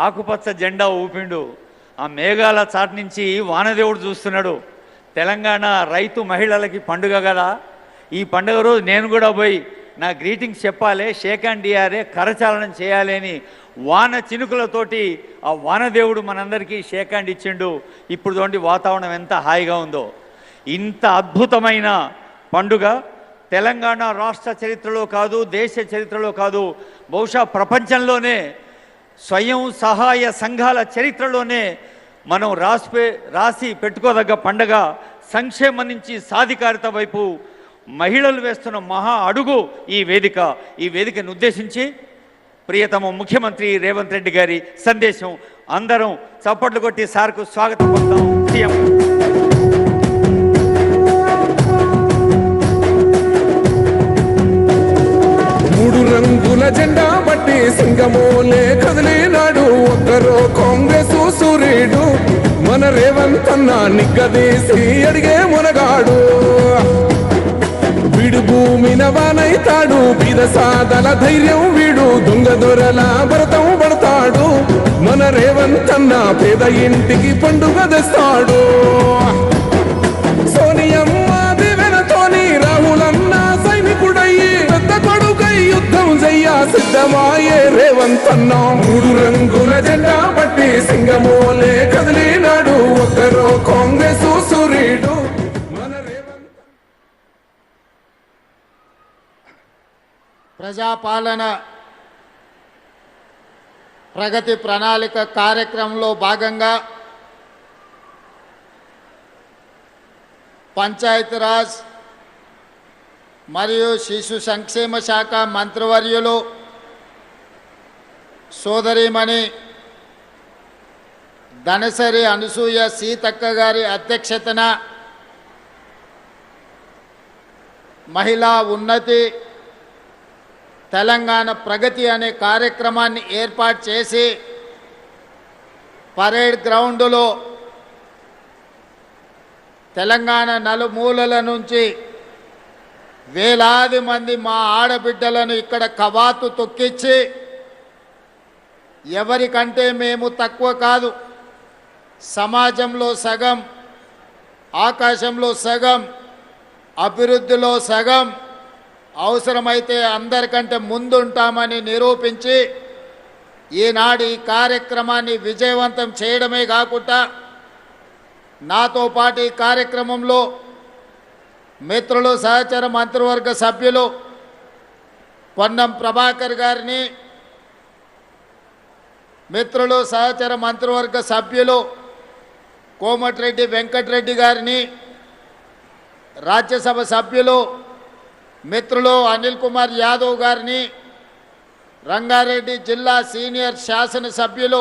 ఆకుపచ్చ జెండా ఊపిండు. ఆ మేఘాల చాటు నుంచి వానదేవుడు చూస్తున్నాడు. తెలంగాణ రైతు మహిళలకి పండుగ కదా, ఈ పండుగ రోజు నేను కూడా పోయి నా గ్రీటింగ్స్ చెప్పాలి, షేక్ హ్యాండ్ ఇయ్యాలి, కరచాలనం చేయాలి అని వాన చినుకులతోటి ఆ వానదేవుడు మనందరికీ షేక్ హ్యాండ్ ఇచ్చిండు. ఇప్పుడు చూడండి వాతావరణం ఎంత హాయిగా ఉందో. ఇంత అద్భుతమైన పండుగ తెలంగాణ రాష్ట్ర చరిత్రలో కాదు, దేశ చరిత్రలో కాదు, బహుశా ప్రపంచంలోనే స్వయం సహాయ సంఘాల చరిత్రలోనే మనం రాసి పెట్టుకోదగ్గ పండగ. సంక్షేమం నుంచి సాధికారిత వైపు మహిళలు వేస్తున్న మహా అడుగు ఈ వేదికను ఉద్దేశించి ప్రియతమ ముఖ్యమంత్రి రేవంత్ రెడ్డి గారి సందేశం. అందరం చప్పట్లు కొట్టి సార్కు స్వాగతం పలుకుతాం. సీఎం మూడు రంగుల జెండా బట్టి సింగమోలే కదిలినాడు ఒక్కరో కాంగ్రెస్ సూర్యుడు మన రేవంత్ అన్న నిగ్గదీసి అడిగే మునగాడు. వీడు భూమిన వానైతాడు, బీద సాదల ధైర్యం వీడు, దొంగ దొరల భరతం పడతాడు. మన రేవంత్ అన్న పేద ఇంటికి పండుగ తెస్తాడు. సోనియమ్మ దివెనతోని రాహులన్న సైనికుడయ్యి పెద్ద కొడుకై యుద్ధం చెయ్య సిద్ధమాయే రేవంత్ అన్న. మూడు రంగుల జెండా బట్టి సింగమోలే కదిలినాడు ఒక్కరో కాంగ్రెస్ సూర్యుడు మన రేవంత్. ప్రజాపాలన ప్రగతి ప్రణాళిక కార్యక్రమంలో భాగంగా పంచాయతీరాజ్ మరియు శిశు సంక్షేమ శాఖ మంత్రివర్యులు సోదరిమణి ధనసరి అనసూయ సీతక్క గారి అధ్యక్షతన మహిళా ఉన్నతి తెలంగాణ ప్రగతి అనే కార్యక్రమాన్ని ఏర్పాటు చేసి పరేడ్ గ్రౌండ్లో తెలంగాణ నలుమూలల నుంచి వేలాది మంది మా ఆడబిడ్డలను ఇక్కడ కవాతు తొక్కించి ఎవరికంటే మేము తక్కువ కాదు, సమాజంలో సగం, ఆకాశంలో సగం, అభివృద్ధిలో సగం, అవసరమైతే అందరికంటే ముందుంటామని నిరూపించి ఈనాడు ఈ కార్యక్రమాన్ని విజయవంతం చేయడమే కాకుండా నాతో పాటు ఈ కార్యక్రమంలో మిత్రులు సహచర మంత్రివర్గ సభ్యులు పొన్నం ప్రభాకర్ గారిని, మిత్రులు సహచర మంత్రివర్గ సభ్యులు కోమటిరెడ్డి వెంకటరెడ్డి గారిని, రాజ్యసభ సభ్యులు మిత్రులు అనిల్ కుమార్ యాదవ్ గారిని, రంగారెడ్డి జిల్లా సీనియర్ శాసనసభ్యులు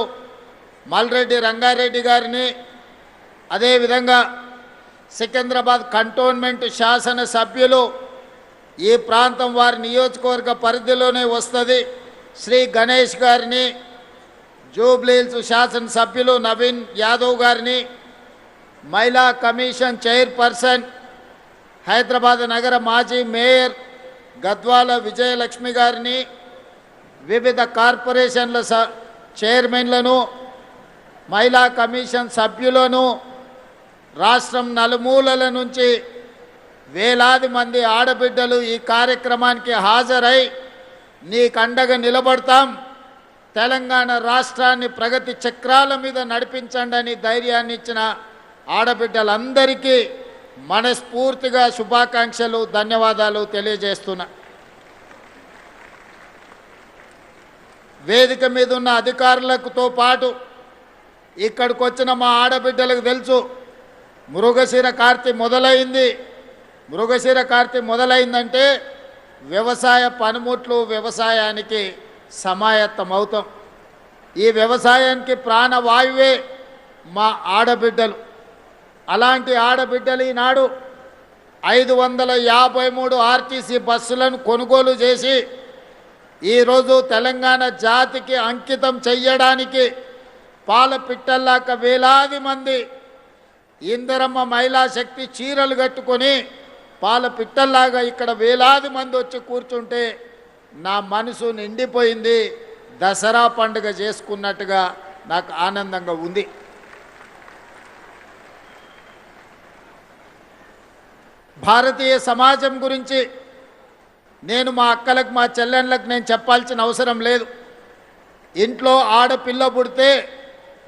మల్రెడ్డి రంగారెడ్డి గారిని, అదేవిధంగా సికింద్రాబాద్ కంటోన్మెంట్ శాసనసభ్యులు ఈ ప్రాంతం వారి నియోజకవర్గ పరిధిలోనే వస్తుంది శ్రీ గణేష్ గారిని, జూబ్లీహిల్స్ శాసనసభ్యులు నవీన్ యాదవ్ గారిని, మహిళా కమిషన్ చైర్పర్సన్ హైదరాబాద్ నగర మాజీ మేయర్ గద్వాల విజయలక్ష్మి గారిని, వివిధ కార్పొరేషన్ల చైర్మన్లను, మహిళా కమిషన్ సభ్యులను, రాష్ట్రం నలుమూలల నుంచి వేలాది మంది ఆడబిడ్డలు ఈ కార్యక్రమానికి హాజరై నీకు అండగా నిలబడతాం, తెలంగాణ రాష్ట్రాన్ని ప్రగతి చక్రాల మీద నడిపించండి అని ధైర్యాన్ని ఇచ్చిన ఆడబిడ్డలందరికీ మనస్ఫూర్తిగా శుభాకాంక్షలు, ధన్యవాదాలు తెలియజేస్తున్నా. వేదిక మీద ఉన్న అధికారులతో పాటు ఇక్కడికి వచ్చిన మా ఆడబిడ్డలకు తెలుసు మృగశిర కార్తె మొదలైంది. మృగశిర కార్తె మొదలైందంటే వ్యవసాయ పనిముట్లు వ్యవసాయానికి సమాయత్తమవుతాం. ఈ వ్యవసాయానికి ప్రాణవాయువే మా ఆడబిడ్డలు. అలాంటి ఆడబిడ్డలు ఈనాడు 553 ఆర్టీసీ బస్సులను కొనుగోలు చేసి ఈరోజు తెలంగాణ జాతికి అంకితం చెయ్యడానికి పాల పిట్టల్లాక వేలాది మంది ఇందిరమ్మ మహిళా శక్తి చీరలు కట్టుకొని పాల పిట్టల్లాగా ఇక్కడ వేలాది మంది వచ్చి కూర్చుంటే నా మనసు నిండిపోయింది. దసరా పండుగ చేసుకున్నట్టుగా నాకు ఆనందంగా ఉంది. భారతీయ సమాజం గురించి నేను మా అక్కలకు మా చెల్లెళ్ళకు నేను చెప్పాల్సిన అవసరం లేదు. ఇంట్లో ఆడపిల్ల పుడితే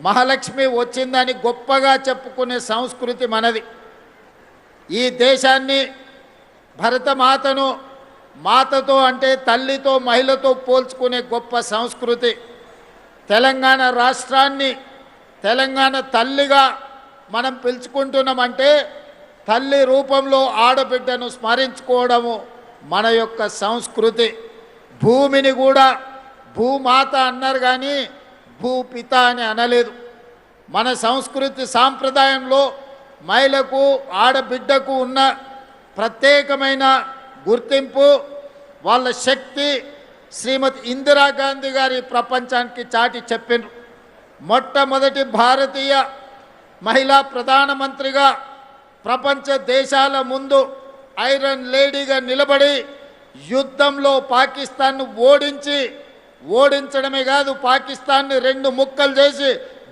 మహాలక్ష్మి వచ్చిందని గొప్పగా చెప్పుకునే సంస్కృతి మనది. ఈ దేశాన్ని భరతమాతను మాతతో అంటే తల్లితో మహిళతో పోల్చుకునే గొప్ప సంస్కృతి. తెలంగాణ రాష్ట్రాన్ని తెలంగాణ తల్లిగా మనం పిలుచుకుంటున్నామంటే తల్లి రూపంలో ఆడబిడ్డను స్మరించుకోవడము మన యొక్క సంస్కృతి. భూమిని కూడా భూమాత అన్నారు కానీ భూపిత అని అనలేదు. మన సంస్కృతి సాంప్రదాయంలో మహిళకు ఆడబిడ్డకు ఉన్న ప్రత్యేకమైన గుర్తింపు, వాళ్ళ శక్తి శ్రీమతి ఇందిరాగాంధీ గారి ప్రపంచానికి చాటి చెప్పినారు. మొట్టమొదటి భారతీయ మహిళా ప్రధానమంత్రిగా ప్రపంచ దేశాల ముందు ఐరన్ లేడీగా నిలబడి యుద్ధంలో పాకిస్తాన్ను ఓడించడమే కాదు, పాకిస్తాన్ని 2 ముక్కలు చేసి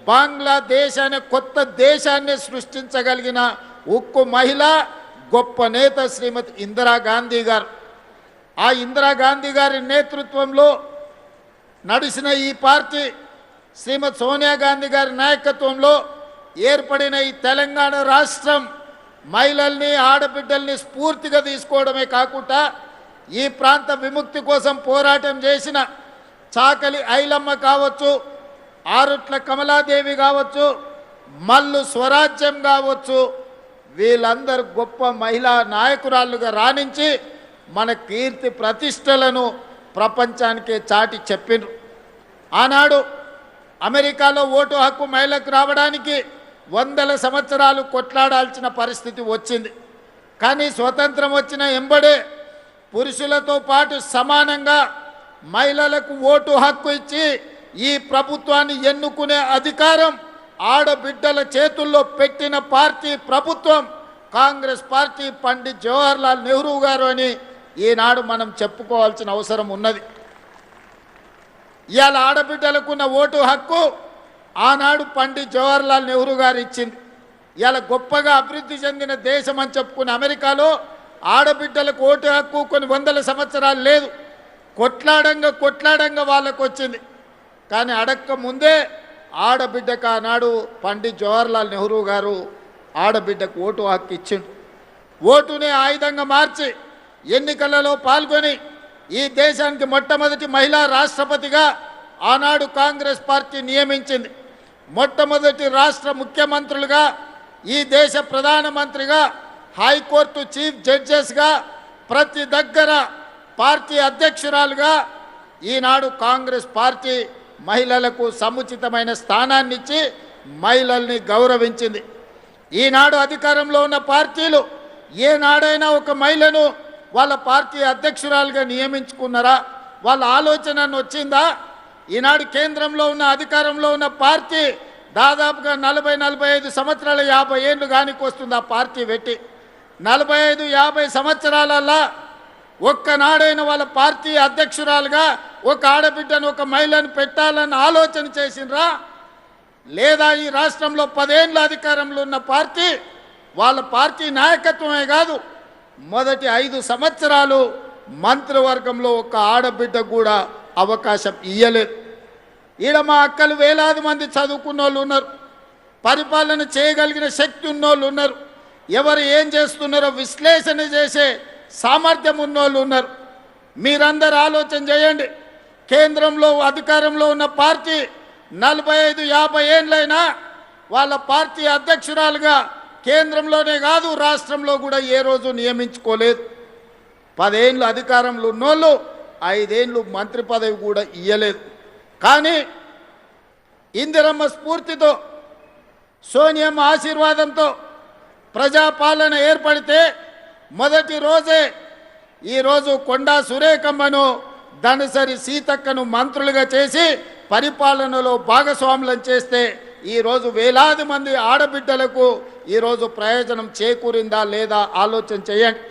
బంగ్లాదేశ్ అనే కొత్త దేశాన్ని సృష్టించగలిగిన ఉక్కు మహిళ, గొప్ప నేత శ్రీమతి ఇందిరాగాంధీ గారు. ఆ ఇందిరాగాంధీ గారి నేతృత్వంలో నడిచిన ఈ పార్టీ శ్రీమతి సోనియా గాంధీ గారి నాయకత్వంలో ఏర్పడిన ఈ తెలంగాణ రాష్ట్రం మహిళల్ని ఆడబిడ్డల్ని స్ఫూర్తిగా తీసుకోవడమే కాకుండా ఈ ప్రాంత విముక్తి కోసం పోరాటం చేసిన చాకలి ఐలమ్మ కావచ్చు, ఆరుట్ల కమలాదేవి కావచ్చు, మల్లు స్వరాజ్యం కావచ్చు, వీళ్ళందరూ గొప్ప మహిళా నాయకురాళ్ళుగా రాణించి మన కీర్తి ప్రతిష్టలను ప్రపంచానికే చాటి చెప్పినారు. ఆనాడు అమెరికాలో ఓటు హక్కు మహిళకు రావడానికి 100 సంవత్సరాలు కొట్లాడాల్సిన పరిస్థితి వచ్చింది. కానీ స్వతంత్రం వచ్చిన ఎంబడే పురుషులతో పాటు సమానంగా మహిళలకు ఓటు హక్కు ఇచ్చి ఈ ప్రభుత్వాన్ని ఎన్నుకునే అధికారం ఆడబిడ్డల చేతుల్లో పెట్టిన పార్టీ ప్రభుత్వం కాంగ్రెస్ పార్టీ. పండిత్ జవహర్లాల్ నెహ్రూ గారు అని ఈనాడు మనం చెప్పుకోవాల్సిన అవసరం ఉన్నది. ఇవాళ ఆడబిడ్డలకున్న ఓటు హక్కు ఆనాడు పండిత్ జవహర్లాల్ నెహ్రూ గారు ఇచ్చింది. ఇవాళ గొప్పగా అభివృద్ధి చెందిన దేశం అని చెప్పుకున్న అమెరికాలో ఆడబిడ్డలకు ఓటు హక్కు కొన్ని 100 సంవత్సరాలు లేదు. కొట్లాడంగా వాళ్ళకు వచ్చింది. కానీ అడక్క ముందే ఆడబిడ్డకు ఆనాడు పండిత్ జవహర్లాల్ నెహ్రూ గారు ఆడబిడ్డకు ఓటు హక్కు ఇచ్చిండు. ఓటునే ఆయుధంగా మార్చి ఎన్నికలలో పాల్గొని ఈ దేశానికి మొట్టమొదటి మహిళా రాష్ట్రపతిగా ఆనాడు కాంగ్రెస్ పార్టీ నియమించింది. మొట్టమొదటి రాష్ట్ర ముఖ్యమంత్రులుగా, ఈ దేశ ప్రధానమంత్రిగా, హైకోర్టు చీఫ్ జడ్జెస్గా, ప్రతి దగ్గర పార్టీ అధ్యక్షురాలుగా ఈనాడు కాంగ్రెస్ పార్టీ మహిళలకు సముచితమైన స్థానాన్ని ఇచ్చి మహిళల్ని గౌరవించింది. ఈనాడు అధికారంలో ఉన్న పార్టీలు ఏనాడైనా ఒక మహిళను వాళ్ళ పార్టీ అధ్యక్షురాలుగా నియమించుకున్నారా? వాళ్ళ ఆలోచన వచ్చిందా? ఈనాడు కేంద్రంలో ఉన్న అధికారంలో ఉన్న పార్టీ దాదాపుగా 40-45 సంవత్సరాల 50 ఏళ్ళు కానికి వస్తుంది. ఆ పార్టీ పెట్టి 45-50 సంవత్సరాలల్లా ఒక్కనాడైన వాళ్ళ పార్టీ అధ్యక్షురాలుగా ఒక ఆడబిడ్డను ఒక మహిళను పెట్టాలని ఆలోచన చేసినరా? లేదా ఈ రాష్ట్రంలో 10 ఏళ్ళ అధికారంలో ఉన్న పార్టీ వాళ్ళ పార్టీ నాయకత్వమే కాదు, మొదటి 5 సంవత్సరాలు మంత్రివర్గంలో ఒక ఆడబిడ్డ కూడా అవకాశం ఇయ్యలేదు. ఈడ మా అక్కలు వేలాది మంది చదువుకున్న వాళ్ళు ఉన్నారు, పరిపాలన చేయగలిగిన శక్తి ఉన్నోళ్ళు ఉన్నారు, ఎవరు ఏం చేస్తున్నారో విశ్లేషణ చేసే సామర్థ్యం ఉన్నోళ్ళు ఉన్నారు. మీరందరూ ఆలోచన చేయండి. కేంద్రంలో అధికారంలో ఉన్న పార్టీ 45-50 ఏళ్ళైనా వాళ్ళ పార్టీ అధ్యక్షురాలుగా కేంద్రంలోనే కాదు రాష్ట్రంలో కూడా ఏ రోజు నియమించుకోలేదు. 10 ఏళ్ళు అధికారంలో ఉన్నోళ్ళు 5 ఏళ్ళు మంత్రి పదవి కూడా ఇయ్యలేదు. కానీ ఇందిరమ్మ స్ఫూర్తితో, సోనియమ్మ ఆశీర్వాదంతో ప్రజాపాలన ఏర్పడితే మొదటి రోజే ఈరోజు కొండా సురేఖమ్మను, ధనసరి సీతక్కను మంత్రులుగా చేసి పరిపాలనలో భాగస్వాములను చేస్తే ఈరోజు వేలాది మంది ఆడబిడ్డలకు ఈరోజు ప్రయోజనం చేకూరిందా లేదా ఆలోచన చేయండి.